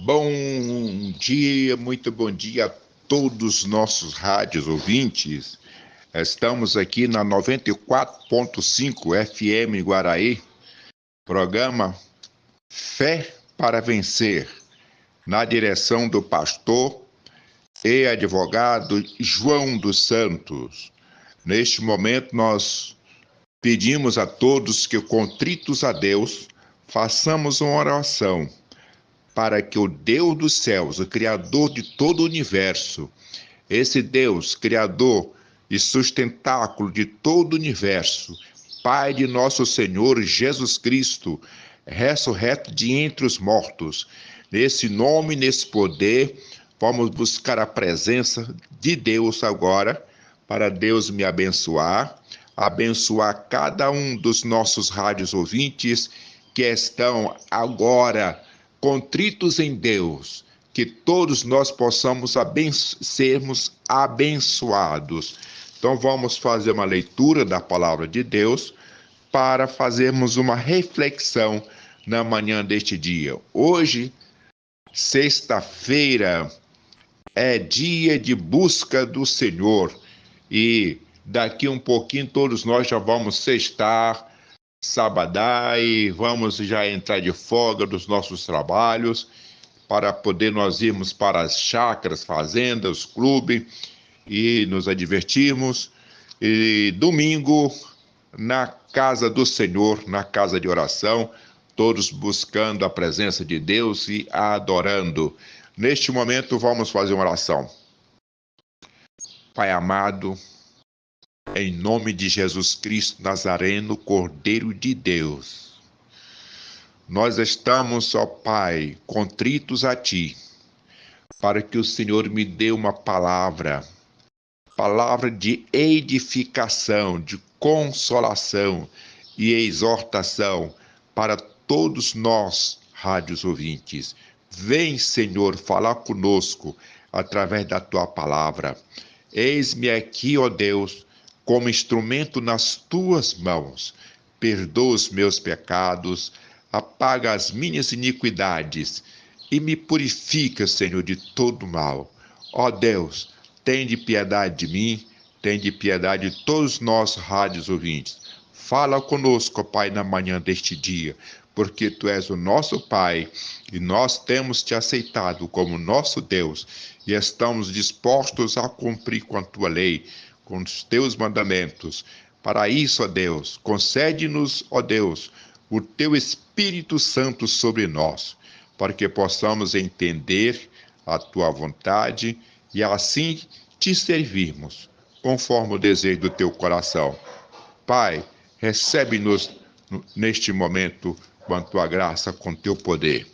Bom dia, muito bom dia a todos os nossos rádios ouvintes. Estamos aqui na 94.5 FM Guaraí, programa Fé para Vencer, na direção do pastor e advogado João dos Santos. Neste momento nós pedimos a todos que, contritos a Deus, façamos uma oração para que o Deus dos céus, o Criador de todo o universo, esse Deus, Criador e sustentáculo de todo o universo, Pai de nosso Senhor Jesus Cristo, ressurreto de entre os mortos, nesse nome, nesse poder, vamos buscar a presença de Deus agora, para Deus me abençoar, abençoar cada um dos nossos rádios ouvintes que estão agora contritos em Deus, que todos nós possamos sermos abençoados. Então vamos fazer uma leitura da palavra de Deus para fazermos uma reflexão na manhã deste dia. Hoje, sexta-feira, é dia de busca do Senhor e daqui um pouquinho todos nós já vamos sextar, sabadar e vamos já entrar de folga dos nossos trabalhos para poder nós irmos para as chácaras, fazendas, clubes e nos divertirmos. E domingo, na casa do Senhor, na casa de oração, todos buscando a presença de Deus e adorando. Neste momento, vamos fazer uma oração. Pai amado, em nome de Jesus Cristo Nazareno, Cordeiro de Deus, nós estamos, ó Pai, contritos a Ti, para que o Senhor me dê uma palavra de edificação, de consolação e exortação para todos nós, rádios ouvintes. Vem, Senhor, falar conosco através da Tua palavra. Eis-me aqui, ó Deus, como instrumento nas Tuas mãos. Perdoa os meus pecados, apaga as minhas iniquidades e me purifica, Senhor, de todo mal. Ó Deus, tende piedade de mim, tende piedade de todos nós, rádios ouvintes. Fala conosco, Pai, na manhã deste dia, porque Tu és o nosso Pai e nós temos Te aceitado como nosso Deus e estamos dispostos a cumprir com a Tua lei, com os Teus mandamentos. Para isso, ó Deus, concede-nos, ó Deus, o Teu Espírito Santo sobre nós, para que possamos entender a Tua vontade e assim Te servirmos, conforme o desejo do Teu coração. Pai, recebe-nos neste momento com a Tua graça, com Teu poder.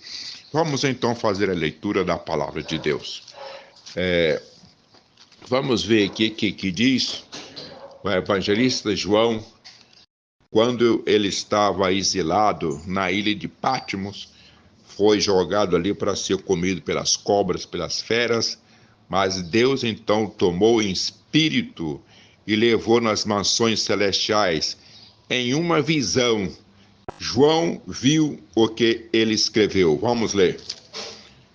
Vamos então fazer a leitura da palavra de Deus. Vamos ver aqui o que diz o evangelista João, quando ele estava exilado na ilha de Patmos, foi jogado ali para ser comido pelas cobras, pelas feras, mas Deus então tomou em espírito e levou nas mansões celestiais em uma visão. João viu o que ele escreveu. Vamos ler.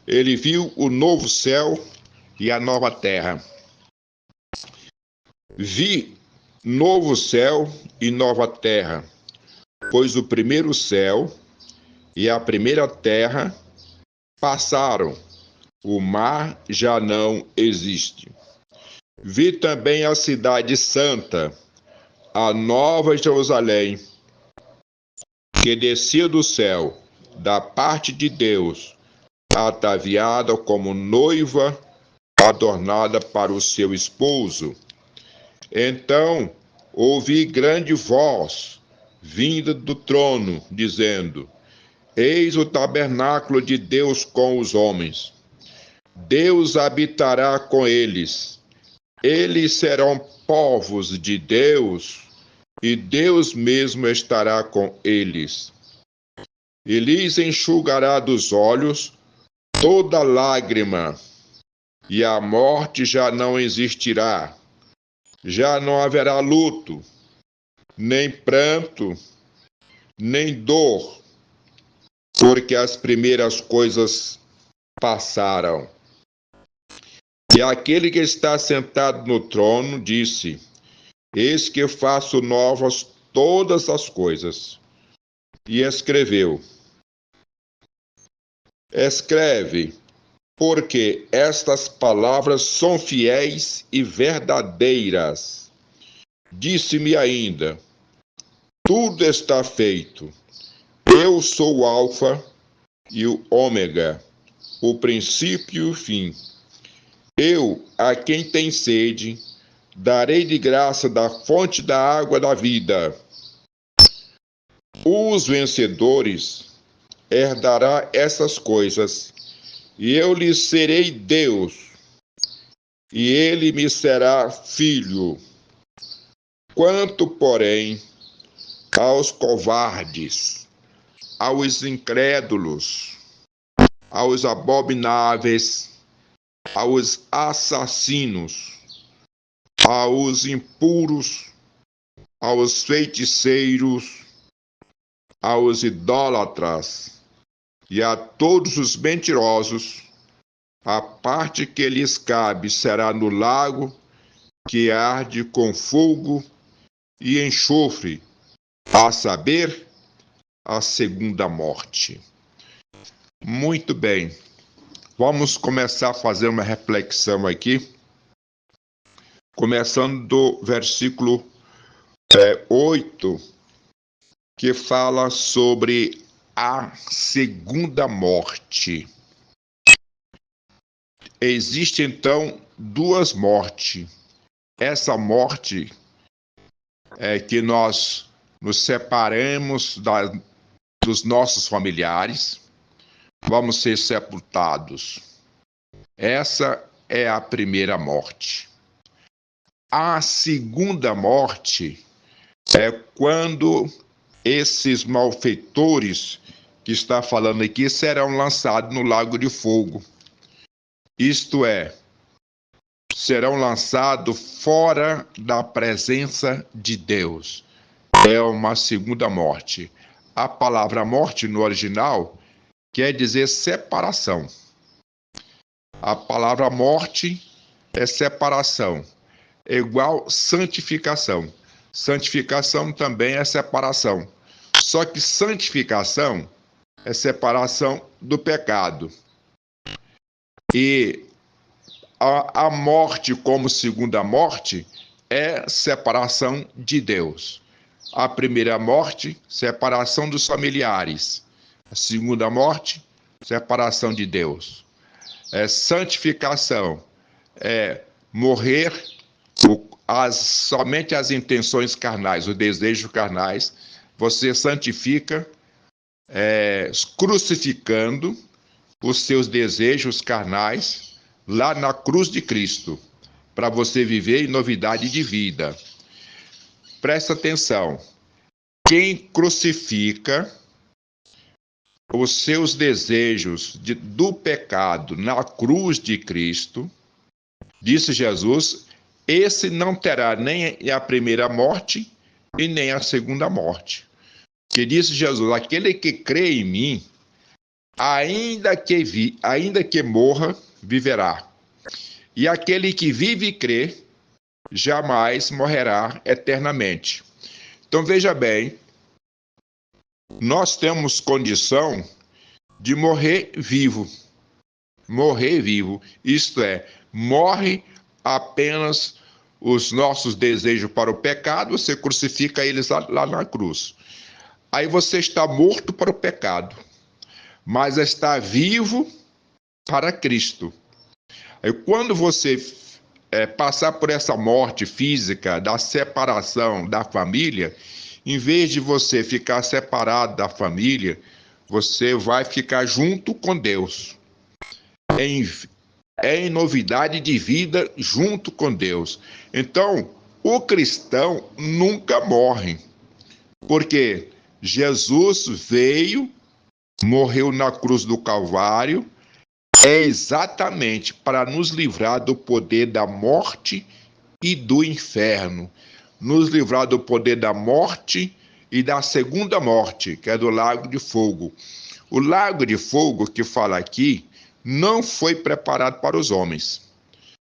Ele viu o novo céu e a nova terra. Vi novo céu e nova terra, pois o primeiro céu e a primeira terra passaram, o mar já não existe. Vi também a cidade santa, a nova Jerusalém, que descia do céu, da parte de Deus, ataviada como noiva, adornada para o seu esposo. Então ouvi grande voz vinda do trono, dizendo: Eis o tabernáculo de Deus com os homens. Deus habitará com eles. Eles serão povos de Deus, e Deus mesmo estará com eles. E lhes enxugará dos olhos toda lágrima, e a morte já não existirá. Já não haverá luto, nem pranto, nem dor, porque as primeiras coisas passaram. E aquele que está sentado no trono disse: Eis que faço novas todas as coisas. E escreveu: Escreve, porque estas palavras são fiéis e verdadeiras. Disse-me ainda: Tudo está feito. Eu sou o Alfa e o Ômega, o princípio e o fim. Eu, a quem tem sede, darei de graça da fonte da água da vida. Os vencedores herdarão essas coisas, e eu lhes serei Deus, e ele me será filho. Quanto, porém, aos covardes, aos incrédulos, aos abomináveis, aos assassinos, aos impuros, aos feiticeiros, aos idólatras e a todos os mentirosos, a parte que lhes cabe será no lago que arde com fogo e enxofre, a saber, a segunda morte. Muito bem, vamos começar a fazer uma reflexão aqui, começando do versículo 8, que fala sobre a segunda morte. Existe então duas mortes. Essa morte é que nós nos separamos dos nossos familiares, vamos ser sepultados. Essa é a primeira morte. A segunda morte é quando esses malfeitores que está falando aqui serão lançados no lago de fogo. Isto é, serão lançados fora da presença de Deus. É uma segunda morte. A palavra morte no original quer dizer separação. A palavra morte é separação, é igual santificação. Santificação também é separação. Só que santificação é separação do pecado. E a morte como segunda morte é separação de Deus. A primeira morte, separação dos familiares. A segunda morte, separação de Deus. Santificação é morrer somente as intenções carnais, os desejos carnais. Você santifica crucificando os seus desejos carnais lá na cruz de Cristo, para você viver em novidade de vida. Presta atenção. Quem crucifica os seus desejos do pecado na cruz de Cristo, disse Jesus, esse não terá nem a primeira morte e nem a segunda morte. Que disse Jesus, aquele que crê em mim, ainda que morra, viverá. E aquele que vive e crê, jamais morrerá eternamente. Então veja bem, nós temos condição de morrer vivo. Morrer vivo, isto é, morre apenas os nossos desejos para o pecado, você crucifica eles lá na cruz. Aí você está morto para o pecado, mas está vivo para Cristo. Aí quando você passar por essa morte física, da separação da família, em vez de você ficar separado da família, você vai ficar junto com Deus. Em novidade de vida junto com Deus. Então, o cristão nunca morre, porque Jesus veio, morreu na cruz do Calvário, exatamente para nos livrar do poder da morte e do inferno, nos livrar do poder da morte e da segunda morte, que é do lago de fogo. O lago de fogo que fala aqui não foi preparado para os homens.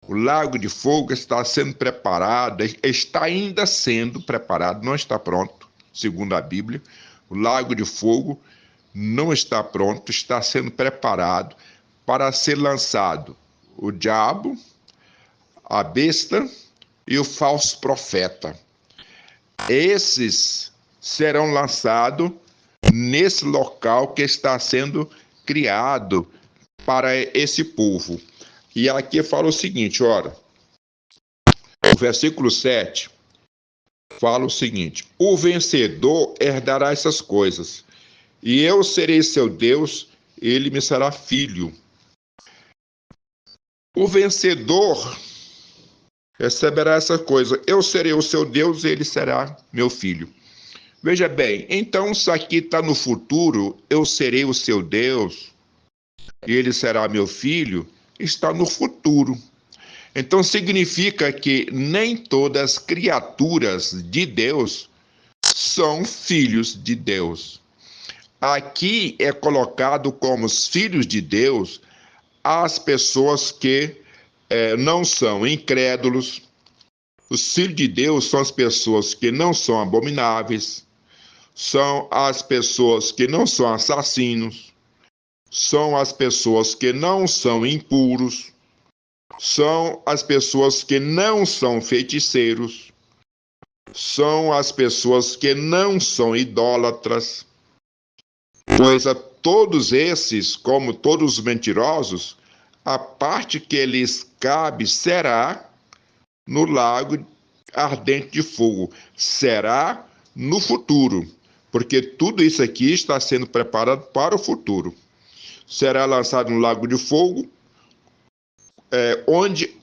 O lago de fogo está sendo preparado, está ainda sendo preparado, não está pronto, segundo a Bíblia. O lago de fogo não está pronto, está sendo preparado para ser lançado o diabo, a besta e o falso profeta. Esses serão lançados nesse local que está sendo criado para esse povo. E aqui fala o seguinte, ora, o versículo 7 fala o seguinte: o vencedor herdará essas coisas, e eu serei seu Deus, ele me será filho. O vencedor receberá essa coisa, eu serei o seu Deus, ele será meu filho. Veja bem, então isso aqui está no futuro, eu serei o seu Deus, e ele será meu filho, está no futuro. Então significa que nem todas as criaturas de Deus são filhos de Deus. Aqui é colocado como os filhos de Deus as pessoas que não são incrédulos. Os filhos de Deus são as pessoas que não são abomináveis, são as pessoas que não são assassinos, são as pessoas que não são impuros, são as pessoas que não são feiticeiros, são as pessoas que não são idólatras, pois a todos esses, como todos os mentirosos, a parte que lhes cabe será no lago ardente de fogo, será no futuro, porque tudo isso aqui está sendo preparado para o futuro. Será lançado no lago de fogo, onde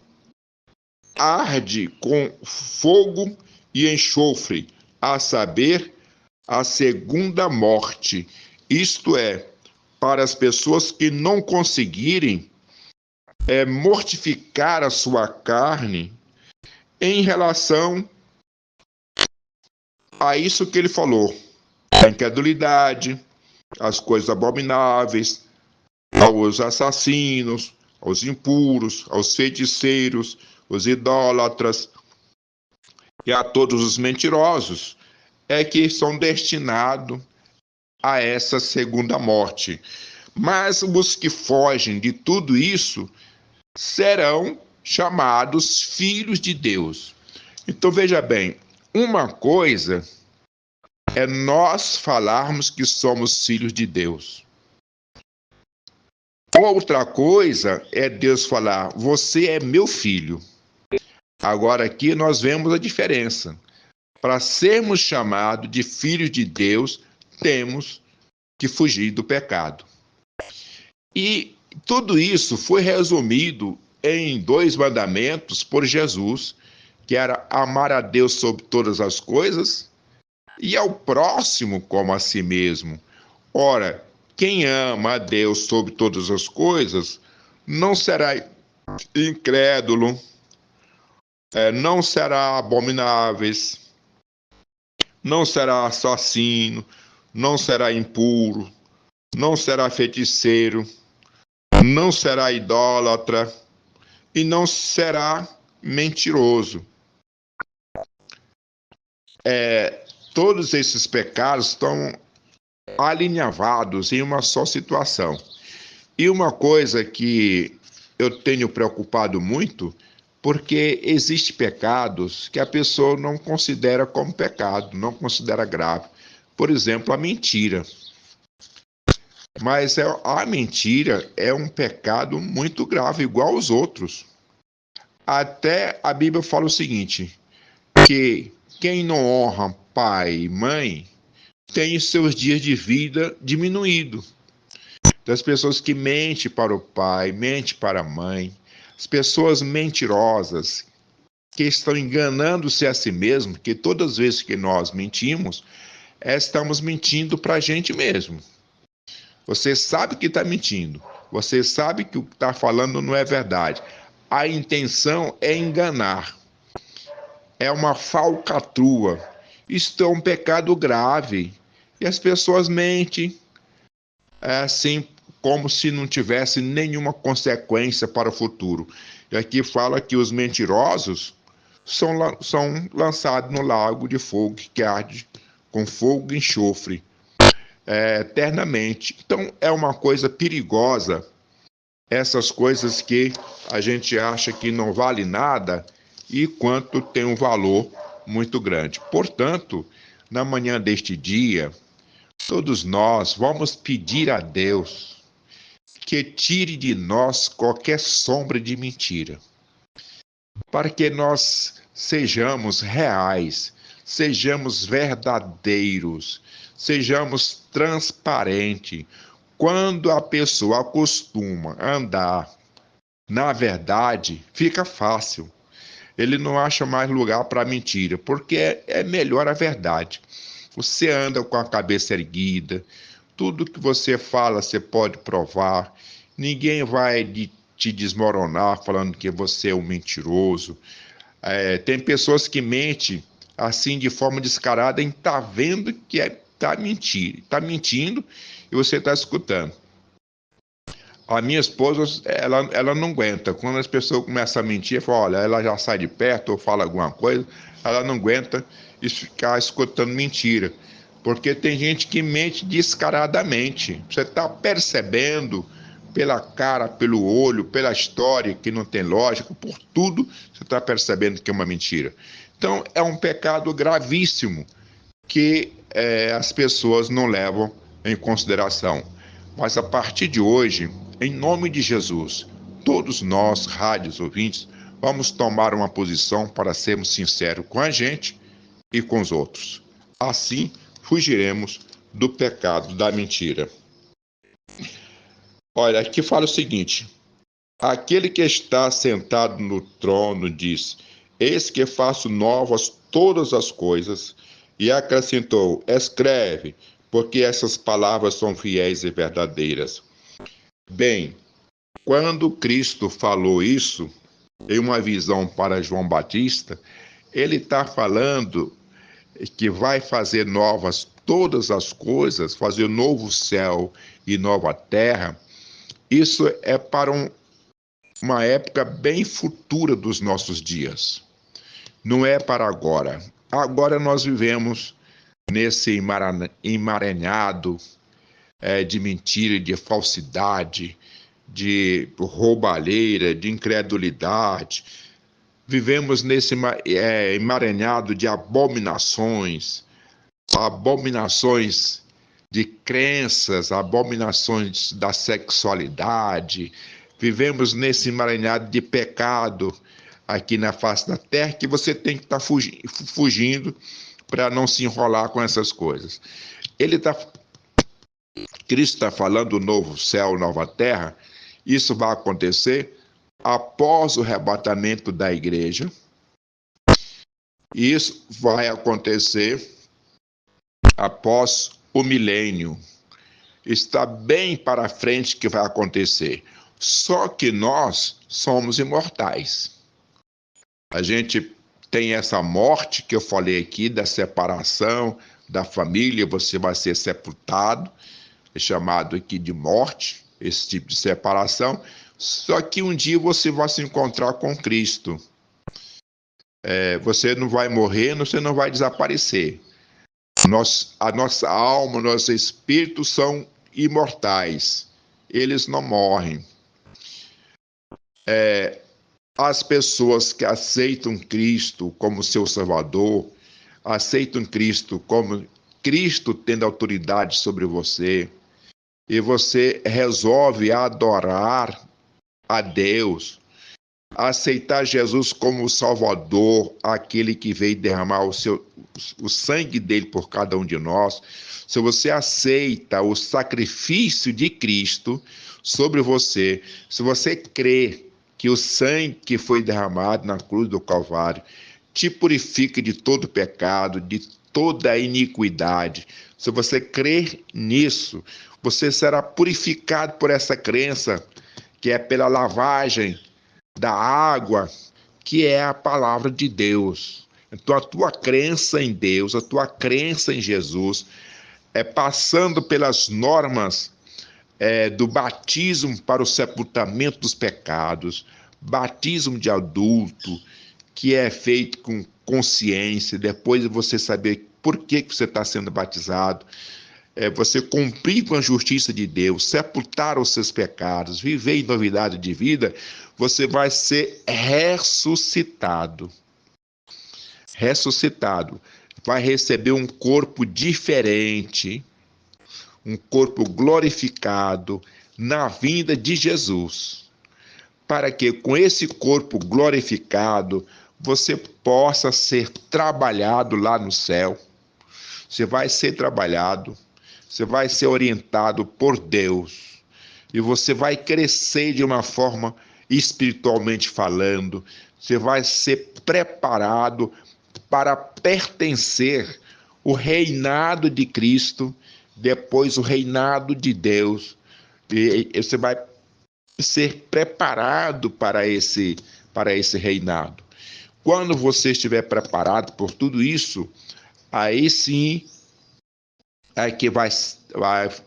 arde com fogo e enxofre, a saber, a segunda morte. Isto é, para as pessoas que não conseguirem mortificar a sua carne em relação a isso que ele falou, a incredulidade, as coisas abomináveis, aos assassinos, aos impuros, aos feiticeiros, os idólatras e a todos os mentirosos, é que são destinados a essa segunda morte. Mas os que fogem de tudo isso serão chamados filhos de Deus. Então veja bem, uma coisa é nós falarmos que somos filhos de Deus. Outra coisa é Deus falar, você é meu filho. Agora aqui nós vemos a diferença. Para sermos chamados de filhos de Deus, temos que fugir do pecado. E tudo isso foi resumido em 2 mandamentos por Jesus, que era amar a Deus sobre todas as coisas e ao próximo como a si mesmo. Ora, quem ama a Deus sobre todas as coisas não será incrédulo, não será abominável, não será assassino, não será impuro, não será feiticeiro, não será idólatra e não será mentiroso. Todos esses pecados estão alinhavados em uma só situação. E uma coisa que eu tenho preocupado muito, porque existem pecados que a pessoa não considera como pecado, não considera grave. Por exemplo, a mentira. Mas a mentira é um pecado muito grave, igual aos outros. Até a Bíblia fala o seguinte, que quem não honra pai e mãe tem seus dias de vida diminuído. Das pessoas que mentem para o pai, mentem para a mãe, as pessoas mentirosas, que estão enganando-se a si mesmo, que todas as vezes que nós mentimos, estamos mentindo para a gente mesmo. Você sabe que está mentindo, você sabe que o que está falando não é verdade. A intenção é enganar, é uma falcatrua. Isto é um pecado grave. E as pessoas mentem assim como se não tivesse nenhuma consequência para o futuro. E aqui fala que os mentirosos são lançados no lago de fogo que arde com fogo e enxofre eternamente. Então é uma coisa perigosa, essas coisas que a gente acha que não vale nada e quanto tem um valor muito grande. Portanto, na manhã deste dia, todos nós vamos pedir a Deus que tire de nós qualquer sombra de mentira, para que nós sejamos reais, sejamos verdadeiros, sejamos transparentes. Quando a pessoa acostuma a andar na verdade, fica fácil. Ele não acha mais lugar para mentira, porque é melhor a verdade. Você anda com a cabeça erguida, tudo que você fala você pode provar, ninguém vai te desmoronar falando que você é um mentiroso. Tem pessoas que mentem assim de forma descarada e tá vendo que tá mentindo e você está escutando. A minha esposa, ela não aguenta. Quando as pessoas começam a mentir, fala, olha, ela já sai de perto ou fala alguma coisa, ela não aguenta ficar escutando mentira. Porque tem gente que mente descaradamente. Você está percebendo pela cara, pelo olho, pela história que não tem lógica, por tudo, você está percebendo que é uma mentira. Então, é um pecado gravíssimo que as pessoas não levam em consideração. Mas a partir de hoje, em nome de Jesus, todos nós, rádios ouvintes, vamos tomar uma posição para sermos sinceros com a gente e com os outros. Assim, fugiremos do pecado da mentira. Olha, aqui fala o seguinte: aquele que está sentado no trono diz: eis que faço novas todas as coisas, e acrescentou: escreve, porque essas palavras são fiéis e verdadeiras. Bem, quando Cristo falou isso, em uma visão para João Batista, ele está falando que vai fazer novas todas as coisas, fazer novo céu e nova terra. Isso é para uma época bem futura dos nossos dias. Não é para agora. Agora nós vivemos nesse emaranhado de mentira, de falsidade, de roubalheira, de incredulidade. Vivemos nesse emaranhado de abominações de crenças, abominações da sexualidade. Vivemos nesse emaranhado de pecado aqui na face da terra, que você tem que estar fugindo para não se enrolar com essas coisas. Cristo está falando do novo céu, nova terra. Isso vai acontecer após o arrebatamento da igreja. E isso vai acontecer após o milênio. Está bem para frente que vai acontecer. Só que nós somos imortais. A gente tem essa morte que eu falei aqui, da separação da família, você vai ser sepultado, é chamado aqui de morte, esse tipo de separação. Só que um dia você vai se encontrar com Cristo. Você não vai morrer, você não vai desaparecer. A nossa alma, nosso espírito são imortais. Eles não morrem. As pessoas que aceitam Cristo como seu Salvador, aceitam Cristo como Cristo tendo autoridade sobre você, e você resolve adorar a Deus, aceitar Jesus como o Salvador, aquele que veio derramar o sangue dele por cada um de nós. Se você aceita o sacrifício de Cristo sobre você, se você crê que o sangue que foi derramado na cruz do Calvário te purifica de todo pecado, de toda iniquidade, se você crer nisso, você será purificado por essa crença, que é pela lavagem da água, que é a palavra de Deus. Então a tua crença em Deus, a tua crença em Jesus, passando pelas normas do batismo para o sepultamento dos pecados, batismo de adulto, que é feito com consciência, depois de você saber por que você está sendo batizado, você cumprir com a justiça de Deus, sepultar os seus pecados, viver em novidade de vida, você vai ser ressuscitado. Ressuscitado. Vai receber um corpo diferente, um corpo glorificado na vinda de Jesus. Para que com esse corpo glorificado, você possa ser trabalhado lá no céu. Você vai ser trabalhado, você vai ser orientado por Deus e você vai crescer de uma forma espiritualmente falando, você vai ser preparado para pertencer ao reinado de Cristo, depois o reinado de Deus, e você vai ser preparado para esse reinado. Quando você estiver preparado por tudo isso, aí sim é que vai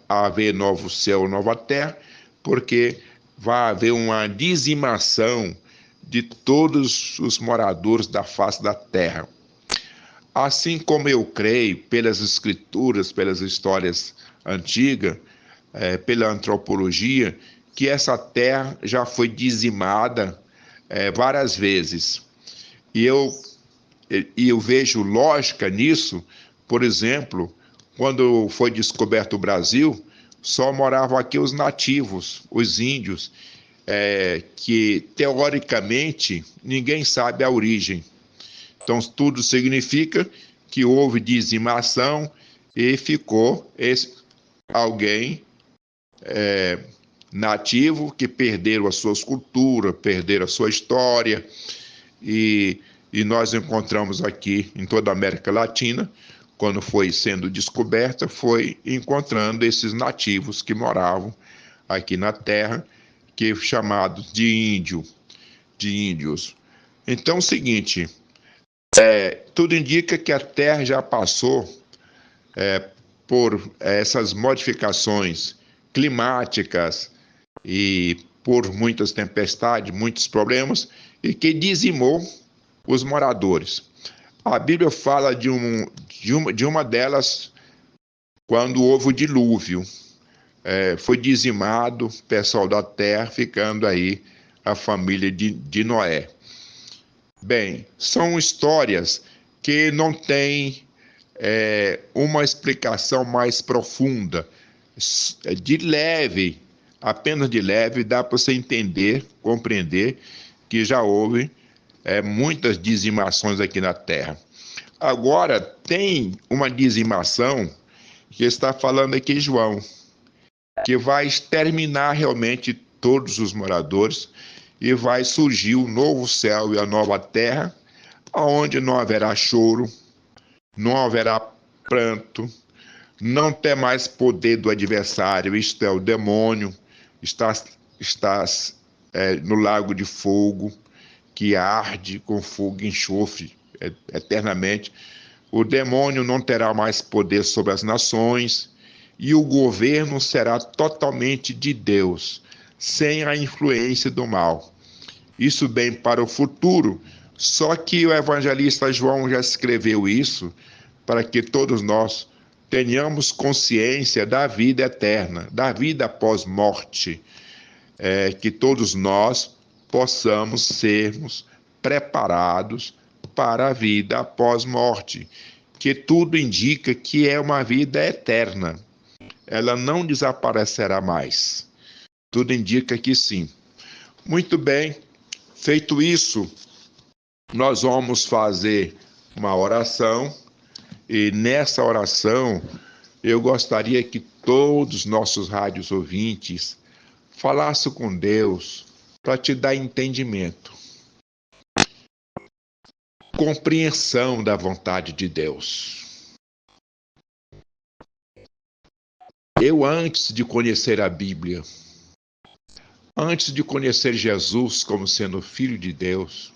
haver novo céu, nova terra, porque vai haver uma dizimação de todos os moradores da face da terra. Assim como eu creio, pelas escrituras, pelas histórias antigas, pela antropologia, que essa terra já foi dizimada várias vezes. E eu vejo lógica nisso. Por exemplo, quando foi descoberto o Brasil, só moravam aqui os nativos, os índios, que teoricamente ninguém sabe a origem. Então, tudo significa que houve dizimação e ficou alguém nativo que perderam as suas culturas, perderam a sua história, e nós encontramos aqui em toda a América Latina, quando foi sendo descoberta, foi encontrando esses nativos que moravam aqui na terra, que chamados de índios. Então, é o seguinte, tudo indica que a terra já passou por essas modificações climáticas e por muitas tempestades, muitos problemas, e que dizimou os moradores. A Bíblia fala de uma delas quando houve o dilúvio. Foi dizimado o pessoal da terra, ficando aí a família de Noé. Bem, são histórias que não têm uma explicação mais profunda. De leve, apenas de leve, dá para você entender, compreender que já houve muitas dizimações aqui na Terra. Agora, tem uma dizimação que está falando aqui João, que vai exterminar realmente todos os moradores e vai surgir o novo céu e a nova terra, onde não haverá choro, não haverá pranto, não tem mais poder do adversário, isto é, o demônio, está no lago de fogo, que arde com fogo e enxofre eternamente. O demônio não terá mais poder sobre as nações e o governo será totalmente de Deus, sem a influência do mal. Isso bem para o futuro, só que o evangelista João já escreveu isso para que todos nós tenhamos consciência da vida eterna, da vida após morte, que todos nós possamos sermos preparados para a vida após morte, que tudo indica que é uma vida eterna. Ela não desaparecerá mais. Tudo indica que sim. Muito bem, feito isso, nós vamos fazer uma oração, e nessa oração eu gostaria que todos os nossos rádios ouvintes falassem com Deus para te dar entendimento, compreensão da vontade de Deus. Eu, antes de conhecer a Bíblia, antes de conhecer Jesus como sendo Filho de Deus,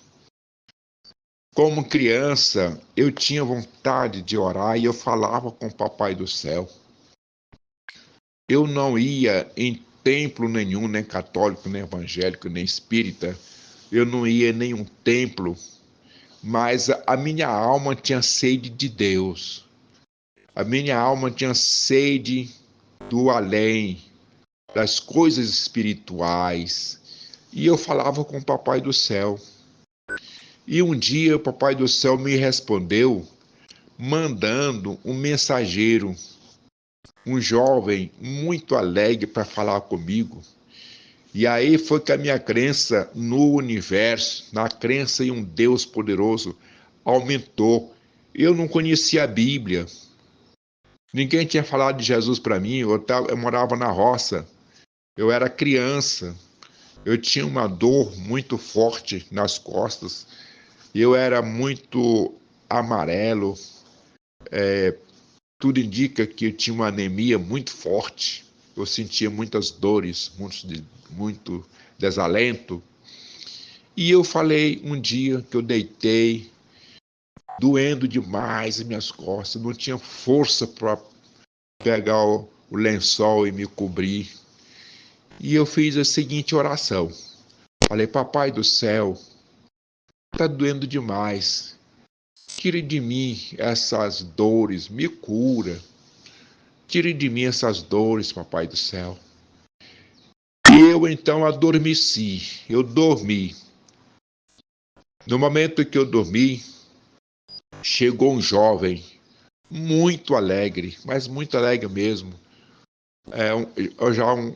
como criança, eu tinha vontade de orar e eu falava com o Papai do Céu. eu não ia em templo nenhum, nem católico, nem evangélico, nem espírita. Eu não ia em nenhum templo, mas a minha alma tinha sede de Deus. A minha alma tinha sede do além, das coisas espirituais. E eu falava com o Papai do Céu. E um dia o Papai do Céu me respondeu mandando um mensageiro, um jovem muito alegre para falar comigo. E aí foi que a minha crença no universo, na crença em um Deus poderoso, aumentou. Eu não conhecia a Bíblia. Ninguém tinha falado de Jesus para mim. Eu morava na roça. Eu era criança. Eu tinha uma dor muito forte nas costas. Eu era muito amarelo. Tudo indica que eu tinha uma anemia muito forte. Eu sentia muitas dores, muito desalento. E eu falei um dia que eu deitei, doendo demais as minhas costas, não tinha força para pegar o lençol e me cobrir. E eu fiz a seguinte oração. Falei, Papai do Céu, está doendo demais. Tire de mim essas dores, me cura. Tire de mim essas dores, Papai do Céu. E eu então adormeci, eu dormi. No momento que eu dormi, chegou um jovem, muito alegre, mas muito alegre mesmo.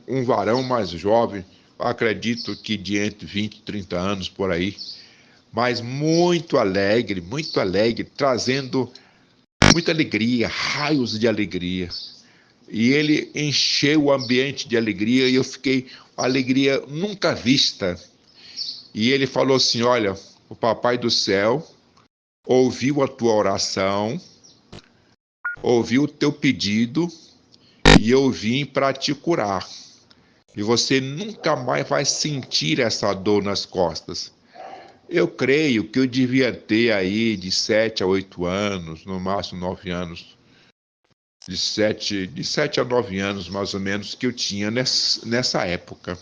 Um varão mais jovem, acredito que de entre 20 e 30 anos por aí, mas muito alegre, trazendo muita alegria, raios de alegria. E ele encheu o ambiente de alegria e eu fiquei alegria nunca vista. E ele falou assim, olha, o Papai do Céu ouviu a tua oração, ouviu o teu pedido e eu vim para te curar. E você nunca mais vai sentir essa dor nas costas. Eu creio que eu devia ter aí de 7 a 8 anos, no máximo 9 anos. De 7 a 9 anos, mais ou menos, que eu tinha nessa época.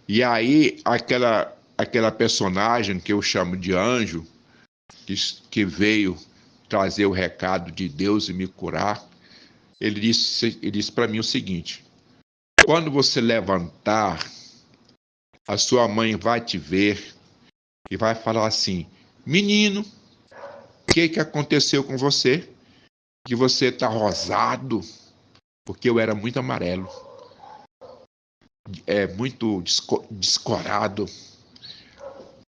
E aí, aquela personagem que eu chamo de anjo, que veio trazer o recado de Deus e me curar, ele disse para mim o seguinte, quando você levantar, a sua mãe vai te ver e vai falar assim, menino, o que aconteceu com você? Que você está rosado, porque eu era muito amarelo, muito descorado.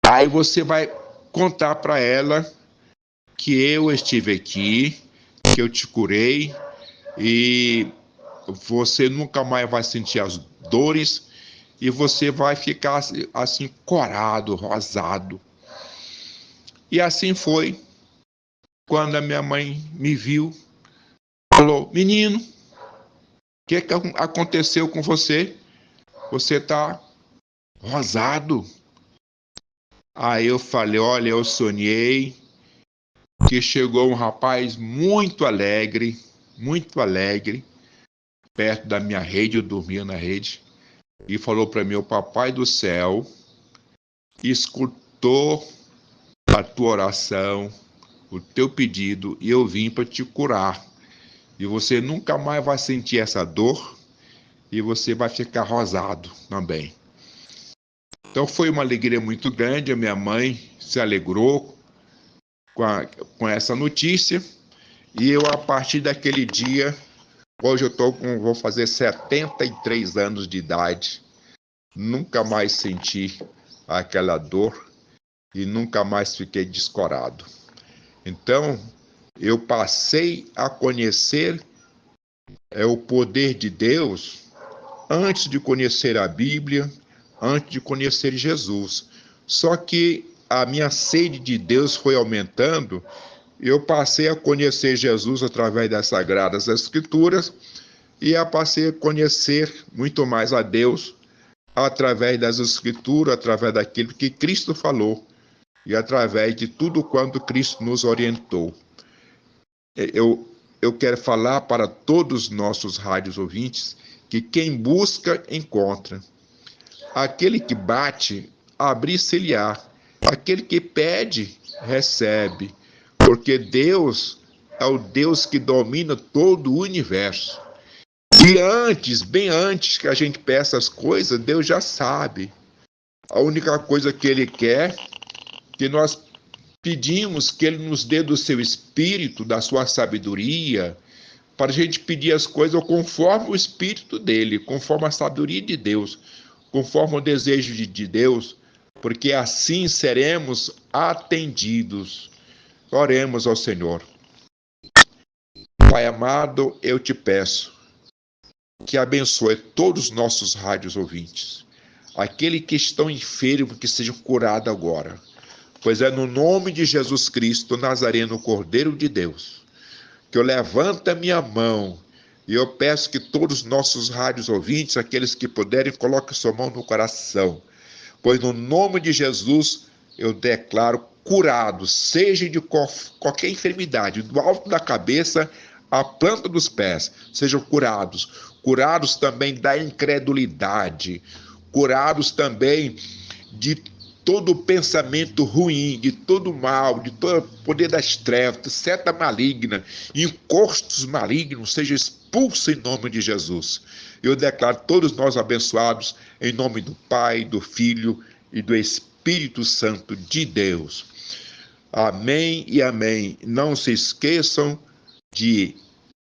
Aí você vai contar para ela que eu estive aqui, que eu te curei e você nunca mais vai sentir as dores e você vai ficar assim corado, rosado. E assim foi. Quando a minha mãe me viu, falou, menino, o que aconteceu com você? Você está rosado. Aí eu falei, olha, eu sonhei que chegou um rapaz muito alegre, perto da minha rede, eu dormia na rede, e falou para mim, o Papai do Céu escutou a tua oração, o teu pedido, e eu vim para te curar. E você nunca mais vai sentir essa dor, e você vai ficar rosado também. Então foi uma alegria muito grande, a minha mãe se alegrou com essa notícia, e eu, a partir daquele dia, hoje vou fazer 73 anos de idade, nunca mais senti aquela dor e nunca mais fiquei descorado. Então, eu passei a conhecer o poder de Deus antes de conhecer a Bíblia, antes de conhecer Jesus. Só que a minha sede de Deus foi aumentando, eu passei a conhecer Jesus através das Sagradas Escrituras e passei a conhecer muito mais a Deus através das Escrituras, através daquilo que Cristo falou e através de tudo quanto Cristo nos orientou. Eu eu quero falar para todos os nossos rádios ouvintes que quem busca, encontra. Aquele que bate, abrir-se-lhe-á. Aquele que pede, recebe. Porque Deus é o Deus que domina todo o universo. E antes, bem antes que a gente peça as coisas, Deus já sabe. A única coisa que Ele quer, que nós pedimos que Ele nos dê do seu espírito, da sua sabedoria, para a gente pedir as coisas conforme o espírito dele, conforme a sabedoria de Deus, conforme o desejo de Deus, porque assim seremos atendidos. Oremos ao Senhor. Pai amado, eu te peço que abençoe todos os nossos rádios ouvintes. Aqueles que estão enfermos, que sejam curados agora. Pois é no nome de Jesus Cristo, Nazareno, Cordeiro de Deus, que eu levanto a minha mão e eu peço que todos os nossos rádios ouvintes, aqueles que puderem, coloquem sua mão no coração. Pois no nome de Jesus eu declaro curado, seja de qualquer enfermidade, do alto da cabeça à planta dos pés, sejam curados. Curados também da incredulidade, curados também de todo pensamento ruim, de todo mal, de todo poder das trevas, seta maligna, encostos malignos, seja expulso em nome de Jesus. Eu declaro todos nós abençoados em nome do Pai, do Filho e do Espírito Santo de Deus. Amém e amém. Não se esqueçam de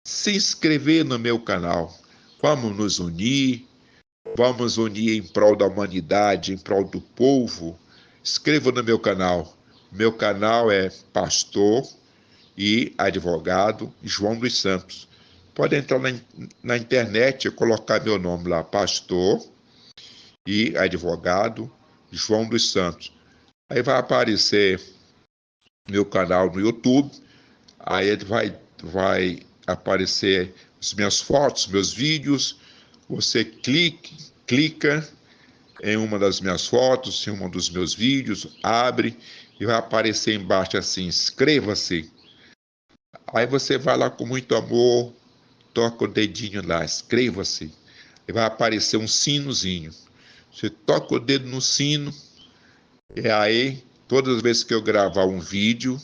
se inscrever no meu canal. Vamos nos unir, vamos unir em prol da humanidade, em prol do povo. Inscreva no meu canal. Meu canal é Pastor e Advogado João dos Santos. Pode entrar na internet e colocar meu nome lá, Pastor e Advogado João dos Santos. Aí vai aparecer meu canal no YouTube. Aí vai aparecer as minhas fotos, meus vídeos. Você clica em uma das minhas fotos, em um dos meus vídeos, abre e vai aparecer embaixo assim, inscreva-se. Aí você vai lá com muito amor, toca o dedinho lá, inscreva-se. E vai aparecer um sinozinho. Você toca o dedo no sino e aí, todas as vezes que eu gravar um vídeo,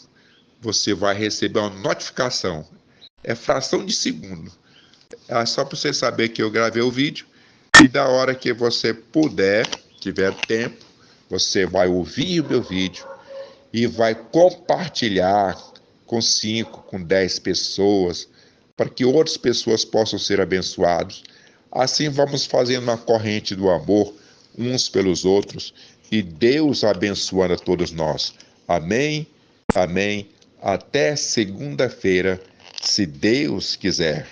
você vai receber uma notificação. É fração de segundo. É só para você saber que eu gravei o vídeo. E da hora que você puder, tiver tempo, você vai ouvir o meu vídeo e vai compartilhar com 5, com 10 pessoas, para que outras pessoas possam ser abençoadas. Assim vamos fazendo uma corrente do amor uns pelos outros e Deus abençoando a todos nós. Amém, amém. Até segunda-feira, se Deus quiser.